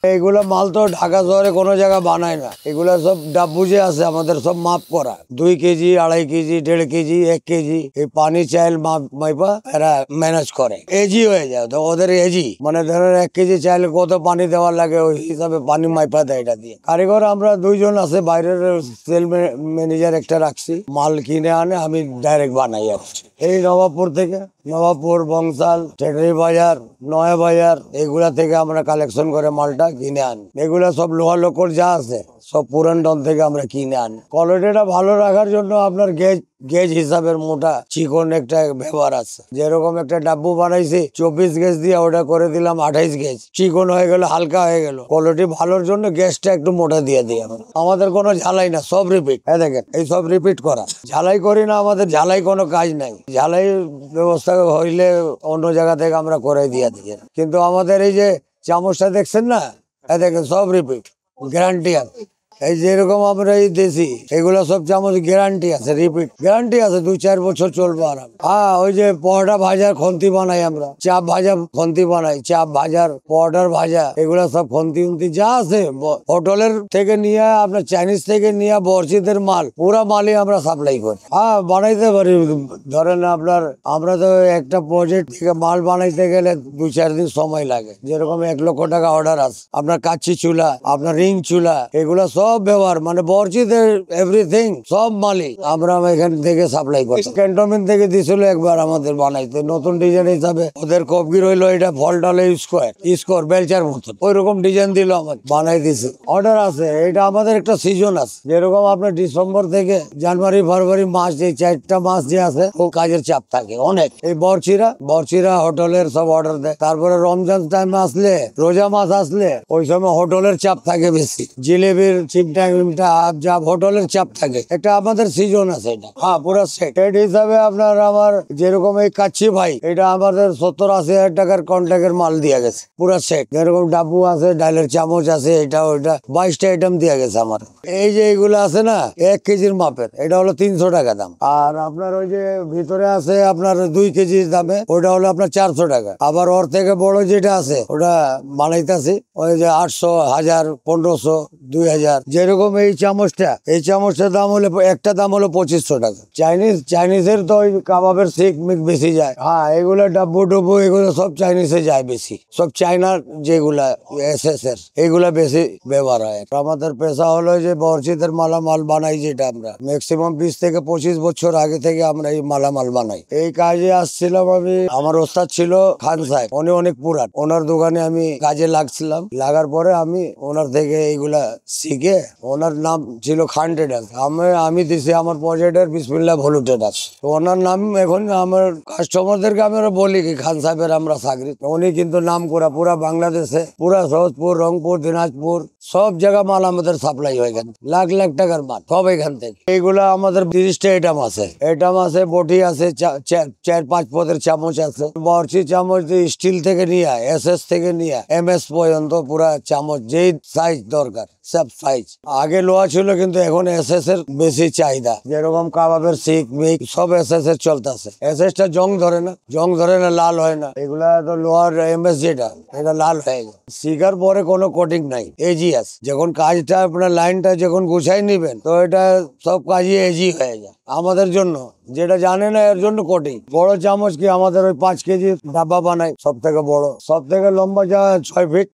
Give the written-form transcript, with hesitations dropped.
এগুলো মাল তো ঢাকা শহরে কোনো জায়গা বানায় না, এগুলো সব ডাব্বু যে আছে আমাদের সব মাপ করা 2 কেজি 2.5 কেজি 1.5 কেজি 1 কেজি এই পানি চাইল মাইপা এরা ম্যানেজ করে। এজি হয়ে যায় তো ওদের এজি, মানে ধরেন 1 কেজি চাইলে কত পানি দেওয়ার লাগে ওই হিসাবে পানি মাইপা দেয় এটা দিয়ে। কারিগর আমরা 2 জন আছে, বাইরের সেল ম্যানেজার একটা রাখছি, মাল কিনে আনে, আমি ডাইরেক্ট বানাই আর এই নবাবপুর থেকে, নবাবপুর, বংশাল, টেটারি বাজার, নয়া বাজার এগুলা থেকে আমরা কালেকশন করে মালটা কিনে আনি। এগুলা সব লোহা লোকর যা আছে সব পুরান ডন থেকে আমরা কিনে আনি। কোয়ালিটিটা ভালো রাখার জন্য আপনার গেজ হিসাবের মোটা চিকন একটা ব্যবহার আছে। যেরকম একটা ডাব্বু বানাইছি 24 গেজ দিয়ে, ওটা করে দিলাম 28 গেজ, চিকন হয়ে গেল, হালকা হয়ে গেল। কোয়ালিটি ভালোর জন্য গ্যাসটা একটু মোটা দিয়ে দিই আমরা। আমাদের কোনো ঝালাই না, সব রিপিট। দেখেন এই সব রিপিট করা, ঝালাই করি না, আমাদের ঝালাই কোনো কাজ নাই। ঝালাই ব্যবস্থা হইলে অন্য জায়গা থেকে আমরা করে দিয়ে দিই, কিন্তু আমাদের এই যে চামচটা দেখছেন না, দেখেন সব রিপিট, গ্যারান্টি আছে। এই যেরকম আমরা এই দেশি এগুলো সব চামচ গ্যারান্টি আছে, রিপিট গ্যারান্টি আছে, 2-4 বছর চলবে আরাম। হ্যাঁ, ওই যে পরোটা ভাজার খন্তি বানাই আমরা, চাপ ভাজা খন্তি বানাই, চাপ ভাজার, পরোটার ভাজা, এগুলো সব খন্তি উন্তি যা আছে হোটেলের থেকে নিয়ে আপনার চাইনিজ থেকে নিয়ে বর্ষিদের মাল, পুরা মালই আমরা সাপ্লাই করি। হ্যাঁ, বানাইতে পারি। ধরেন আপনার আমরা তো একটা প্রজেক্ট থেকে মাল বানাইতে গেলে 2-4 দিন সময় লাগে। যেরকম 1 লক্ষ টাকা অর্ডার আছে, আপনার কাচ্চি চুলা, আপনার রিং চুলা, এগুলো সব ব্যবহার, মানে বর্ষিদের এভরিথিং সব মালিক আমরা এখান থেকে সাপ্লাই করি। ক্যান্টনমেন্ট থেকে দিছিল একবার আমাদের বানাইতে, নতুন ডিজাইন হিসাবে ওদের কবগি রইলো, এটা ফলটালে স্কোর বেলচার মতন, ওই রকম ডিজাইন দিল, আমাকে বানাই দিছে। অর্ডার আছে, এটা আমাদের একটা সিজন আছে। যেরকম আপনার ডিসেম্বর থেকে জানুয়ারি ফেব্রুয়ারি মাস, এই 4টা মাস যে আছে ও কাজের চাপ থাকে অনেক। এই বর্ষিরা হোটেলের সব অর্ডার দেয়। তারপরে রমজান টাইম আসলে, রোজা মাস আসলে, ওই সময় হোটেলের চাপ থাকে বেশি, জিলেবির হোটেলের চাপ থাকে। এটা আমাদের সিজন আছে এটা। হ্যাঁ, পুরো সেট হিসাবে আপনার আমার যেরকম এই কাচ্চি ভাই, এটা আমাদের 70-80 হাজার টাকার কন্ট্রাক্টের মাল দিয়ে গেছে, পুরো সেট। যেরকম ডাব্বু আছে, ডালের চামচ আছে, এটা ওইটা 22টা আইটেম দিয়ে গেছে আমার। এই যে এইগুলো আছে না 1 কেজির মাপের, এটা হলো 300 টাকা দাম। আর আপনার ওই যে ভিতরে আছে আপনার 2 কেজির দামে, ওটা হলো আপনার 400 টাকা। আবার ওর থেকে বড় যেটা আছে ওটা বানাইতেছি, ওই যে 800, 1000, 1500, 2000। যেরকম এই চামচটার দাম হলে, একটা দাম হলো 2500 টাকা। চাইনিজের তো ওই কাবাবের শিক মিক বেশি যায়। হ্যাঁ, এগুলো ডাব্বু ডুব্বু এগুলো সব চাইনিজে যায় বেশি, সব চাইনার যেগুলা SS এর এগুলা বেশি ব্যবহার হয়। আমাদের পেশা হলো যে বর্ষিদের মালামাল বানাই, যেটা আমরা ম্যাক্সিমাম 20 থেকে 25 বছর আগে থেকে আমরা এই মালামাল বানাই। এই কাজে আসছিলাম আমি, আমার ওস্তাদ ছিল খান সাহেব, উনি অনেক পুরান, ওনার দোকানে আমি কাজে লাগছিলাম। লাগার পরে আমি ওনার থেকে এইগুলা শিখে, ওনার নাম ছিল খান ট্রেডার্স, আমি দিছি আমার প্রজেক্টের বিসমিল্লাহ ভলু ট্রেডার্স। ওনার নাম এখন আমার কাস্টমারদেরকে আমরা বলি কি খান সাহেবের আমরা চাকরি। উনি কিন্তু নাম করা পুরা বাংলাদেশে, পুরা সহজপুর, রংপুর, দিনাজপুর সব জায়গা মাল আমাদের সাপ্লাই হয়, এখান লাখ লাখ টাকার মাল সব এখান থেকে। এইগুলা আমাদের 30টা আইটেম আছে, বটি আছে, 4-5 পদের চামচ আছে। বর্ষি চামচ স্টিল থেকে নিয়ে, SS থেকে নিয়ে MS পর্যন্ত পুরা চামচ যেই সাইজ দরকার সব সাইজ। আগে লোহা ছিল, কিন্তু এখন SS এর বেশি চাহিদা। যেরকম কাবাবের শিক মিক সব SS এর চলতেছে। SS টা জং ধরে না, লাল হয় না। এগুলা তো লোহার MS যেটা, এটা লাল হয়ে যায়। শিকার পরে কোনো কোটিং নাই, এজিএস। যখন কাজটা আপনার লাইনটা যখন গুছাই নিবেন, তো এটা সব কাজই এজি হয়ে যায় আমাদের জন্য। যেটা জানে না এর জন্য কোটিং। বড় চামচ কি আমাদের ওই 5 কেজি ডাব্বা বানাই, সব থেকে বড়, সব থেকে লম্বা যা 6 ফিট,